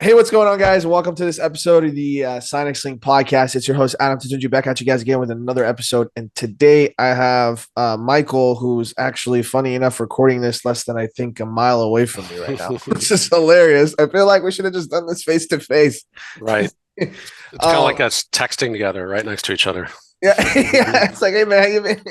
Hey, what's going on, guys? Welcome to this episode of the Sinex Link podcast. It's your host, Adam Tatunji, back at you guys again with another episode. And today I have Michael, who's actually, funny enough, recording this less than I think a mile away from me right now, which is hilarious. I feel like we should have just done this face to face. Right. It's kind of like us texting together right next to each other. Yeah, yeah. It's like, hey man, how you been?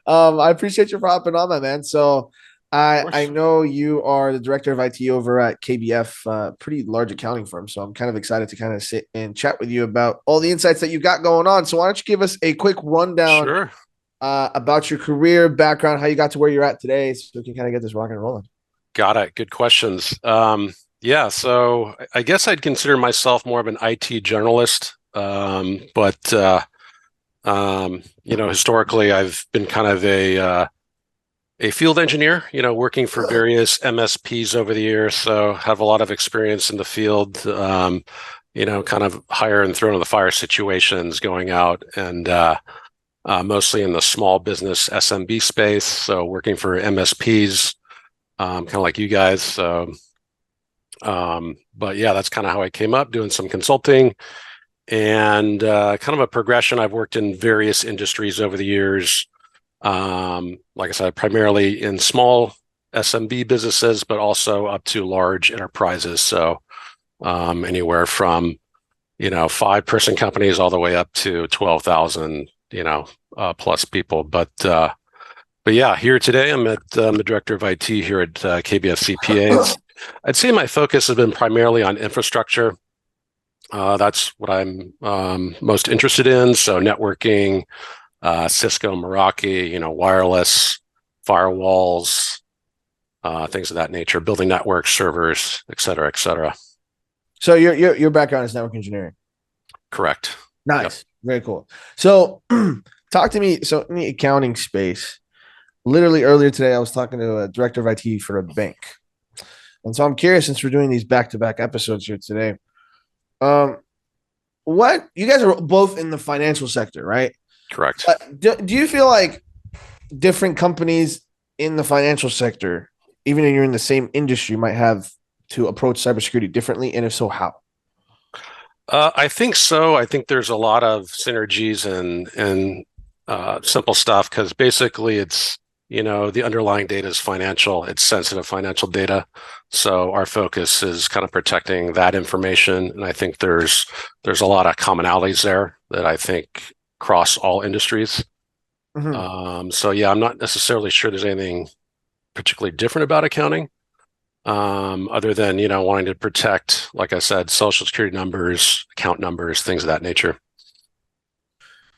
I appreciate you for hopping on that, man. So Of I course. know you are the director of IT over at KBF, pretty large accounting firm. So I'm kind of excited to kind of sit and chat with you about all the insights that you got going on. So why don't you give us a quick rundown Sure. about your career background, how you got to where you're at today, so we can kind of get this rocking and rolling. Got it. Good questions. Yeah, so I guess I'd consider myself more of an IT generalist. But historically I've been kind of a field engineer, working for various MSPs over the years. So have a lot of experience in the field, kind of hire and thrown in the fire situations going out and mostly in the small business SMB space. So working for MSPs, kind of like you guys. But yeah, that's kind of how I came up doing some consulting and kind of a progression. I've worked in various industries over the years. Like I said, primarily in small SMB businesses, but also up to large enterprises. So anywhere from 5-person companies all the way up to 12,000 plus people. But yeah, here today I'm the director of IT here at KBF CPAs. I'd say my focus has been primarily on infrastructure. That's what I'm most interested in. So networking, Cisco, Meraki, wireless, firewalls, things of that nature, building network servers, et cetera, et cetera. So your background is network engineering. Correct. Yep. Nice, very cool. So talk to me. So in the accounting space, literally earlier today, I was talking to a director of IT for a bank. And so I'm curious, since we're doing these back-to-back episodes here today, um, what you guys are both in the financial sector, right? Correct. Do you feel like different companies in the financial sector, even if you're in the same industry, might have to approach cybersecurity differently? And if so, how? I think so. I think there's a lot of synergies and simple stuff because basically it's the underlying data is financial. It's sensitive financial data. So our focus is kind of protecting that information. And I think there's a lot of commonalities there that I think cross all industries. So yeah, I'm not necessarily sure there's anything particularly different about accounting, other than wanting to protect, like I said, social security numbers, account numbers, things of that nature.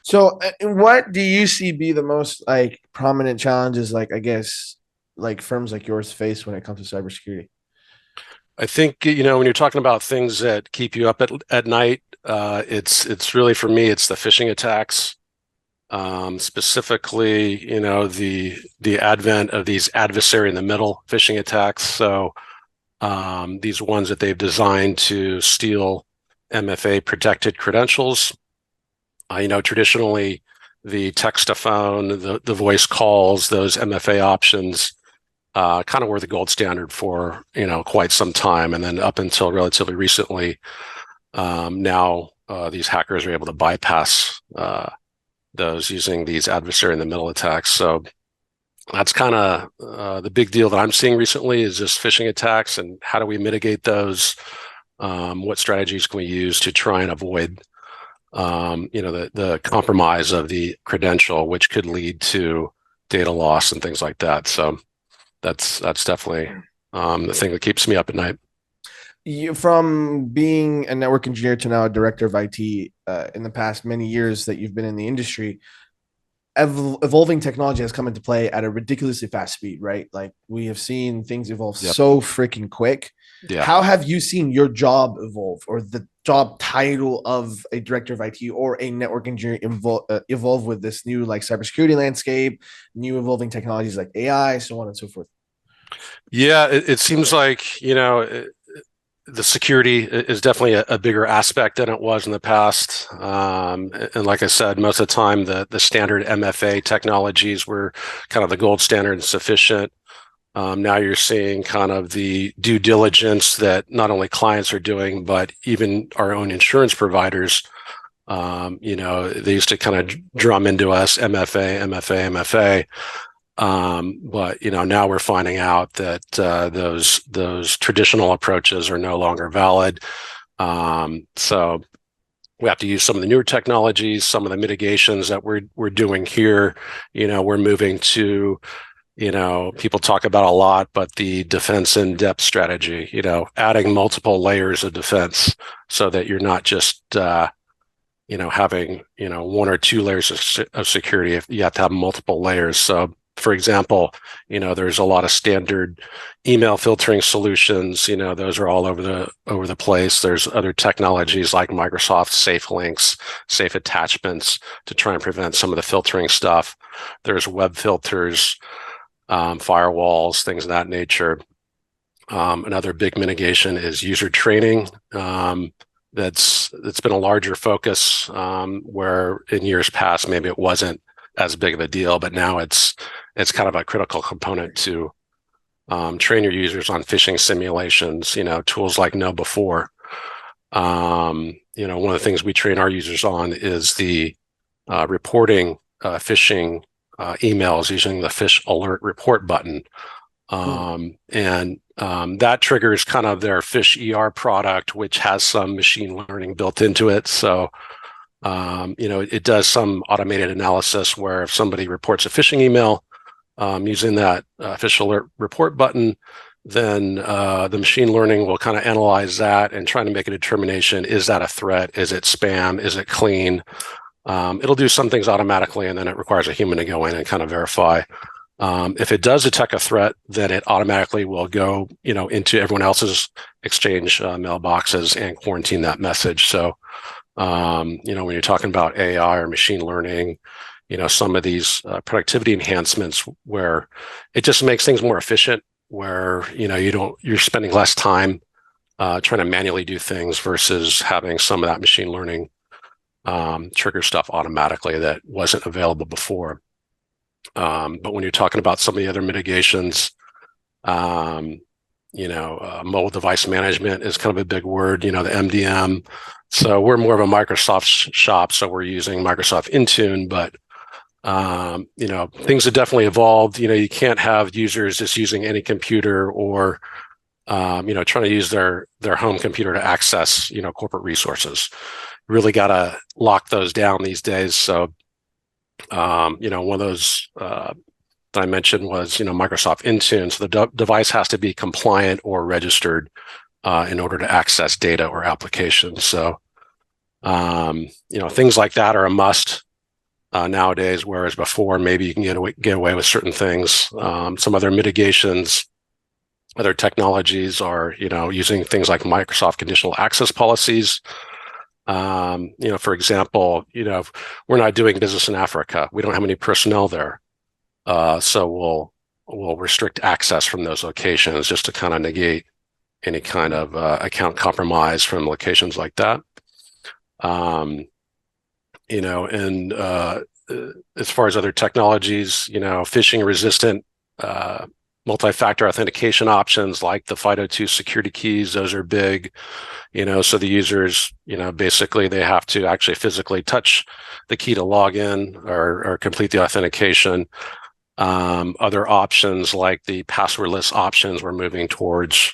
So, what do you see be the most like prominent challenges, like I guess, like firms like yours face when it comes to cybersecurity? I think when you're talking about things that keep you up at night, it's really, for me, it's the phishing attacks. Specifically, the advent of these adversary-in-the-middle phishing attacks. So these ones that they've designed to steal MFA protected credentials. Traditionally the text to phone, the voice calls, those MFA options kind of were the gold standard for quite some time, and then up until relatively recently, now these hackers are able to bypass those using these adversary-in-the-middle attacks. So that's kind of the big deal that I'm seeing recently is just phishing attacks, and how do we mitigate those? What strategies can we use to try and avoid the compromise of the credential, which could lead to data loss and things like that. So that's definitely the thing that keeps me up at night. From being a network engineer to now a director of IT, in the past many years that you've been in the industry, evolving technology has come into play at a ridiculously fast speed, right? Like we have seen things evolve Yep. so freaking quick. Yeah. How have you seen your job evolve, or the job title of a director of IT or a network engineer evolve with this new like cybersecurity landscape, new evolving technologies like AI, so on and so forth? Yeah, it seems like, the security is definitely a bigger aspect than it was in the past. And like I said, most of the time, the standard MFA technologies were kind of the gold standard and sufficient. Now you're seeing kind of the due diligence that not only clients are doing, but even our own insurance providers. They used to kind of drum into us MFA, MFA, MFA. But now we're finding out that those traditional approaches are no longer valid. So we have to use some of the newer technologies, some of the mitigations that we're doing here. We're moving to, people talk about a lot, but the defense in depth strategy, adding multiple layers of defense so that you're not just, having, one or two layers of security. You have to have multiple layers. So for example, there's a lot of standard email filtering solutions. Those are all over the place. There's other technologies like Microsoft Safe Links, Safe Attachments to try and prevent some of the filtering stuff. There's web filters, firewalls, things of that nature. Another big mitigation is user training. That's been a larger focus, where in years past maybe it wasn't as big of a deal, but now it's kind of a critical component to train your users on phishing simulations. Tools like KnowBe4. One of the things we train our users on is the reporting phishing emails using the Phish Alert Report button. That triggers kind of their Phish ER product, which has some machine learning built into it. So, it does some automated analysis where if somebody reports a phishing email using that Phish Alert Report button, then the machine learning will kind of analyze that and try to make a determination: is that a threat? Is it spam? Is it clean? It'll do some things automatically, and then it requires a human to go in and kind of verify. If it does detect a threat, then it automatically will go, into everyone else's Exchange mailboxes and quarantine that message. So, when you're talking about AI or machine learning, some of these productivity enhancements where it just makes things more efficient, where, you're spending less time trying to manually do things versus having some of that machine learning trigger stuff automatically that wasn't available before. But when you're talking about some of the other mitigations, mobile device management is kind of a big word, the MDM. So we're more of a Microsoft shop, so we're using Microsoft Intune, but things have definitely evolved. You can't have users just using any computer or trying to use their home computer to access, corporate resources. Really got to lock those down these days. So one of those that I mentioned was, Microsoft Intune. So the device has to be compliant or registered in order to access data or applications. So, things like that are a must nowadays, whereas before maybe you can get away with certain things. Some other mitigations, other technologies are, using things like Microsoft conditional access policies. For example, we're not doing business in Africa. We don't have any personnel there. So we'll restrict access from those locations just to kind of negate any kind of account compromise from locations like that. As far as other technologies, phishing resistant multi-factor authentication options like the FIDO2 security keys, those are big. So the users, basically they have to actually physically touch the key to log in or complete the authentication. Other options like the passwordless options we're moving towards.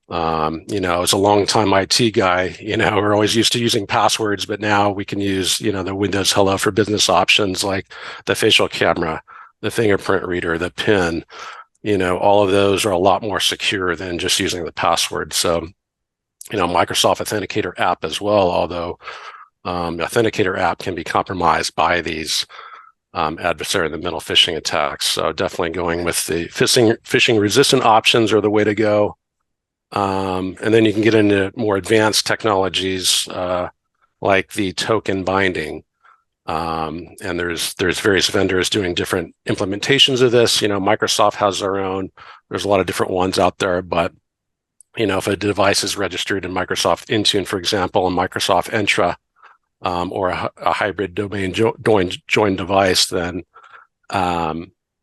As a longtime IT guy, we're always used to using passwords, but now we can use, the Windows Hello for Business options like the facial camera, the fingerprint reader, the PIN. All of those are a lot more secure than just using the password. So, Microsoft Authenticator app as well, although the Authenticator app can be compromised by these adversary-in-the-middle phishing attacks. So definitely going with the phishing resistant options are the way to go. And then you can get into more advanced technologies like the token binding. And there's various vendors doing different implementations of this. Microsoft has their own. There's a lot of different ones out there, but if a device is registered in Microsoft Intune, for example, and Microsoft Entra, or a hybrid domain joined device, then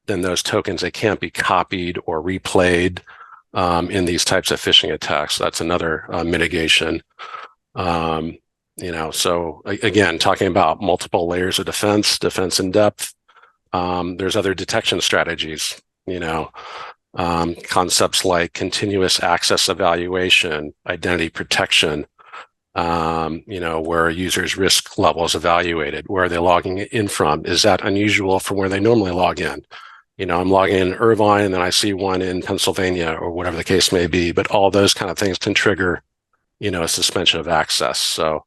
then those tokens, they can't be copied or replayed in these types of phishing attacks. That's another mitigation. So again, talking about multiple layers of defense in depth. There's other detection strategies, concepts like continuous access evaluation, identity protection, where a user's risk level is evaluated. Where are they logging in from? Is that unusual from where they normally log in? I'm logging in Irvine and then I see one in Pennsylvania or whatever the case may be, but all those kind of things can trigger, a suspension of access. So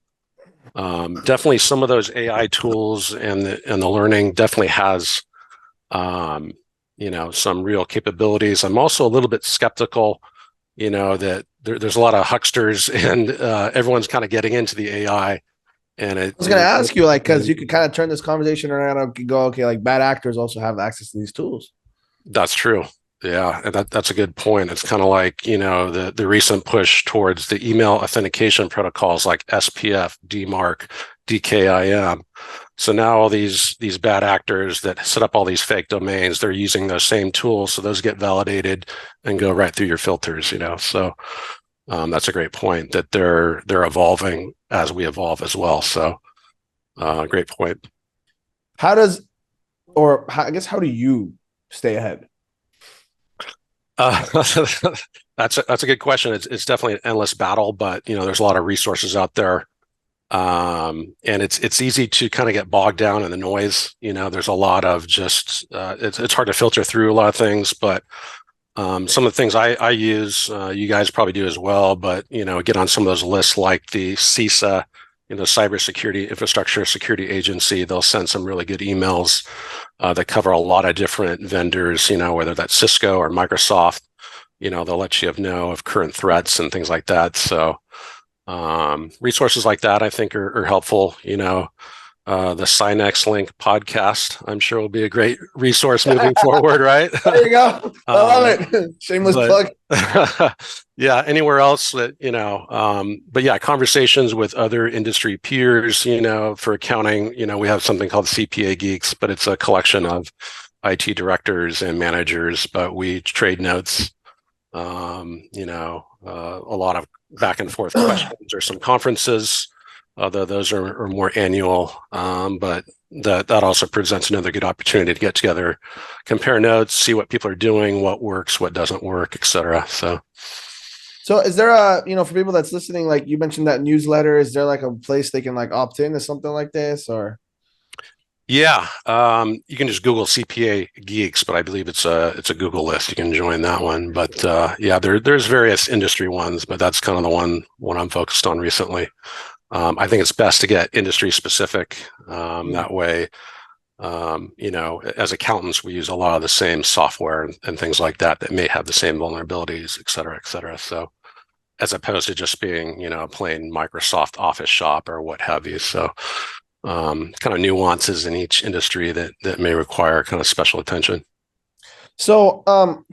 definitely some of those AI tools and the learning definitely has, some real capabilities. I'm also a little bit skeptical, that there's a lot of hucksters and everyone's kind of getting into the AI. And I was going to ask you, because you could kind of turn this conversation around and go, okay, bad actors also have access to these tools. That's true. Yeah, and that's a good point. It's kind of like, the recent push towards the email authentication protocols like SPF, DMARC, DKIM. So now all these bad actors that set up all these fake domains, they're using those same tools. So those get validated and go right through your filters, So that's a great point that they're evolving as we evolve as well. So great point. How do you stay ahead? That's a good question. It's definitely an endless battle, but there's a lot of resources out there, and it's easy to kind of get bogged down in the noise. There's a lot of just it's hard to filter through a lot of things, but some of the things I use, you guys probably do as well, but get on some of those lists like the CISA, Cybersecurity Infrastructure Security Agency. They'll send some really good emails that cover a lot of different vendors, whether that's Cisco or Microsoft. They'll let you know of current threats and things like that. So resources like that, I think, are helpful. The Synex Link podcast, I'm sure, will be a great resource moving forward, right? There you go. I love it. Shameless plug. Yeah, anywhere else that, but yeah, conversations with other industry peers, for accounting, we have something called CPA Geeks, but it's a collection of IT directors and managers, but we trade notes, a lot of back and forth questions or some conferences. Although those are more annual, but that also presents another good opportunity to get together, compare notes, see what people are doing, what works, what doesn't work, et cetera. So is there for people that's listening, like you mentioned that newsletter, is there a place they can opt in to something like this or? Yeah, you can just Google CPA Geeks, but I believe it's a Google list. You can join that one. But yeah, there's various industry ones, but that's kind of the one I'm focused on recently. I think it's best to get industry specific. That way, as accountants, we use a lot of the same software and things like that may have the same vulnerabilities, et cetera, et cetera. So as opposed to just being, a plain Microsoft Office shop or what have you. So kind of nuances in each industry that may require kind of special attention. So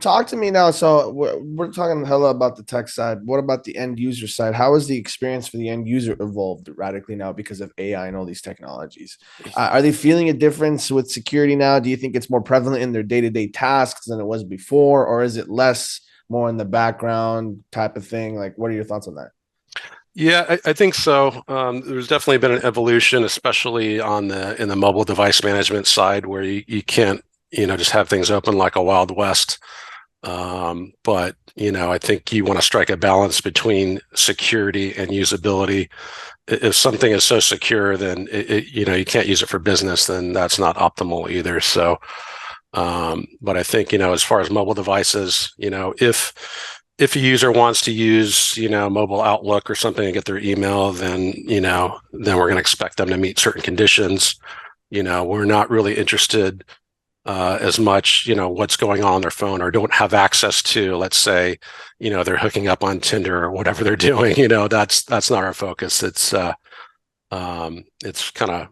talk to me now. So we're talking hella about the tech side. What about the end user side? How has the experience for the end user evolved radically now because of AI and all these technologies? Are they feeling a difference with security now? Do you think it's more prevalent in their day-to-day tasks than it was before? Or is it less, more in the background type of thing? What are your thoughts on that? Yeah, I think so. There's definitely been an evolution, especially in the mobile device management side where you can't just have things open like a Wild West. But, I think you want to strike a balance between security and usability. If something is so secure, then you can't use it for business, then that's not optimal either. So, but I think, as far as mobile devices, if a user wants to use, mobile Outlook or something and get their email, then we're going to expect them to meet certain conditions. We're not really interested as much, what's going on their phone or don't have access to, let's say, they're hooking up on Tinder or whatever they're doing, that's not our focus. It's kind of,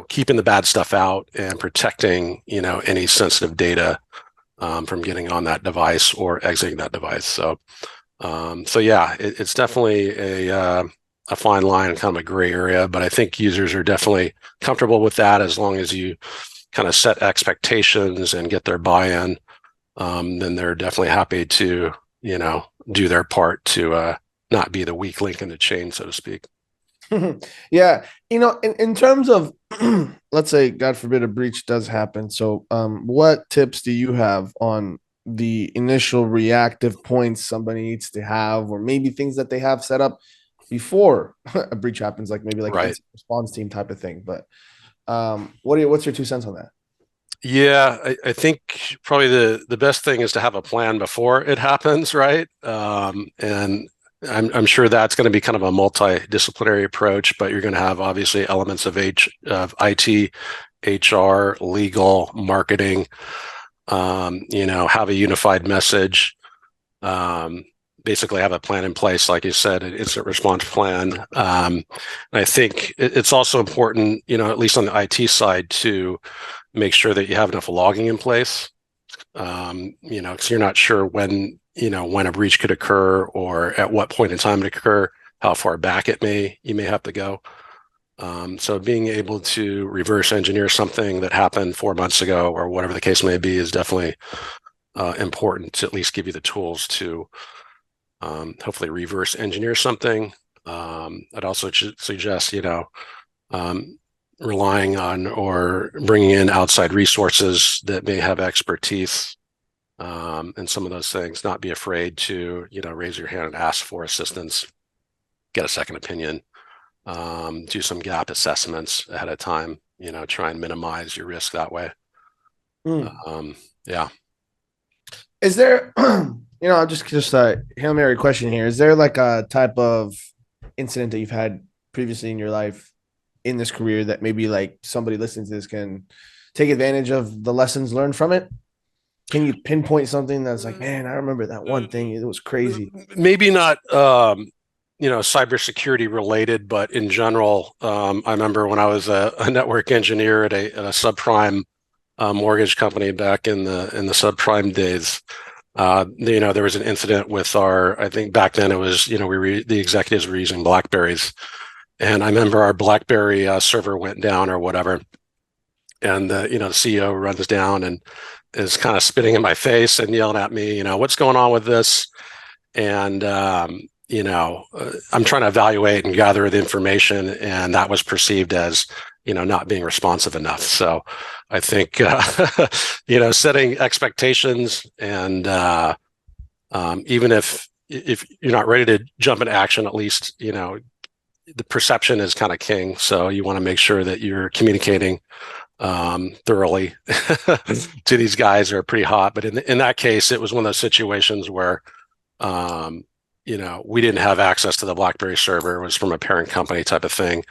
keeping the bad stuff out and protecting, any sensitive data from getting on that device or exiting that device. So yeah, it's definitely a fine line and kind of a gray area, but I think users are definitely comfortable with that as long as you kind of set expectations and get their buy-in, then they're definitely happy to, do their part to not be the weak link in the chain, so to speak. Yeah. In terms of, let's say, God forbid, a breach does happen. So, what tips do you have on the initial reactive points somebody needs to have, or maybe things that they have set up before a breach happens, like maybe like an Right. incident response team type of thing? But what's your 2 cents on that? Yeah, I think probably the best thing is to have a plan before it happens, right? And I'm sure that's going to be kind of a multidisciplinary approach, but you're going to have obviously elements of IT, HR, legal, marketing, have a unified message, basically have a plan in place, like you said, an instant response plan. And I think it's also important, at least on the IT side, to make sure that you have enough logging in place, because you're not sure when a breach could occur or at what point in time it occur, how far back you may have to go. So being able to reverse engineer something that happened 4 months ago or whatever the case may be is definitely important to at least give you the tools to hopefully reverse engineer something. I'd also suggest, relying on or bringing in outside resources that may have expertise in some of those things. Not be afraid to, raise your hand and ask for assistance, get a second opinion, do some gap assessments ahead of time, try and minimize your risk that way. Yeah. Is there, just a Hail Mary question here. Is there like a type of incident that you've had previously in your life in this career that maybe like somebody listening to this can take advantage of the lessons learned from it? Can you pinpoint something that's like, man, I remember that one thing. It was crazy. Maybe not, cybersecurity related, but in general, I remember when I was a network engineer at a subprime mortgage company back in the subprime days. There was an incident with I think back then it was, the executives were using BlackBerries. And I remember our BlackBerry server went down or whatever. And the CEO runs down and is kind of spitting in my face and yelling at me, what's going on with this? And, I'm trying to evaluate and gather the information. And that was perceived as, not being responsive enough. So I think, setting expectations and even if you're not ready to jump into action, at least, the perception is kind of king. So you want to make sure that you're communicating thoroughly to these guys who are pretty hot. But in that case, it was one of those situations where, we didn't have access to the BlackBerry server. It was from a parent company type of thing.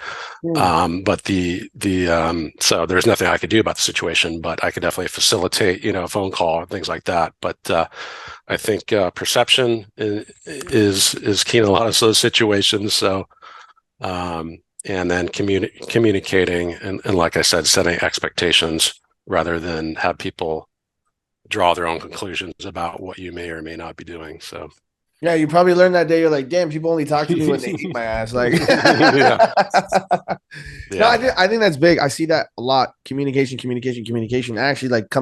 But so there's nothing I could do about the situation, but I could definitely facilitate, a phone call and things like that. But I think perception is key in a lot of those situations. So, and then communicating and like I said, setting expectations rather than have people draw their own conclusions about what you may or may not be doing. So. Yeah, you probably learned that day. You're like, damn, people only talk to me when they eat my ass. Like, yeah. No, I think that's big. I see that a lot. Communication. I actually like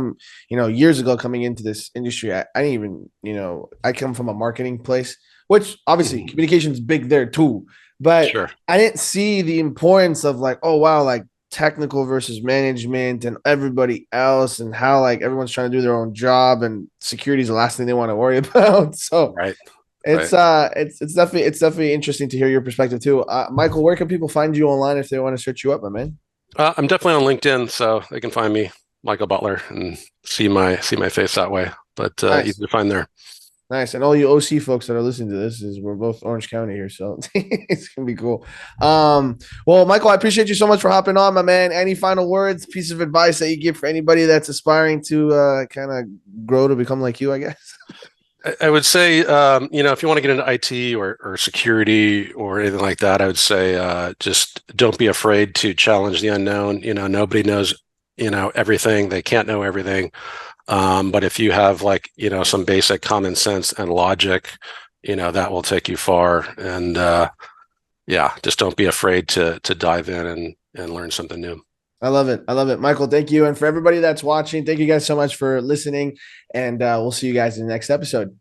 years ago coming into this industry, I didn't even, I come from a marketing place, which obviously communication is big there too. But sure. I didn't see the importance of like, oh wow, like technical versus management and everybody else and how like everyone's trying to do their own job and security is the last thing they want to worry about. So right. It's definitely interesting to hear your perspective too. Michael, where can people find you online if they want to search you up, my man? I'm definitely on LinkedIn, so they can find me, Michael Butler, and see my face that way. But Nice. easy to find there. Nice. And all you OC folks that are listening to this we're both Orange County here, so it's gonna be cool. Well, Michael, I appreciate you so much for hopping on, my man. Any final words, piece of advice that you give for anybody that's aspiring to kind of grow to become like you, I guess? I would say, if you want to get into IT or security or anything like that, I would say just don't be afraid to challenge the unknown. Nobody knows, everything. They can't know everything. But if you have some basic common sense and logic, that will take you far. And just don't be afraid to dive in and learn something new. I love it. I love it. Michael, thank you. And for everybody that's watching, thank you guys so much for listening. And we'll see you guys in the next episode.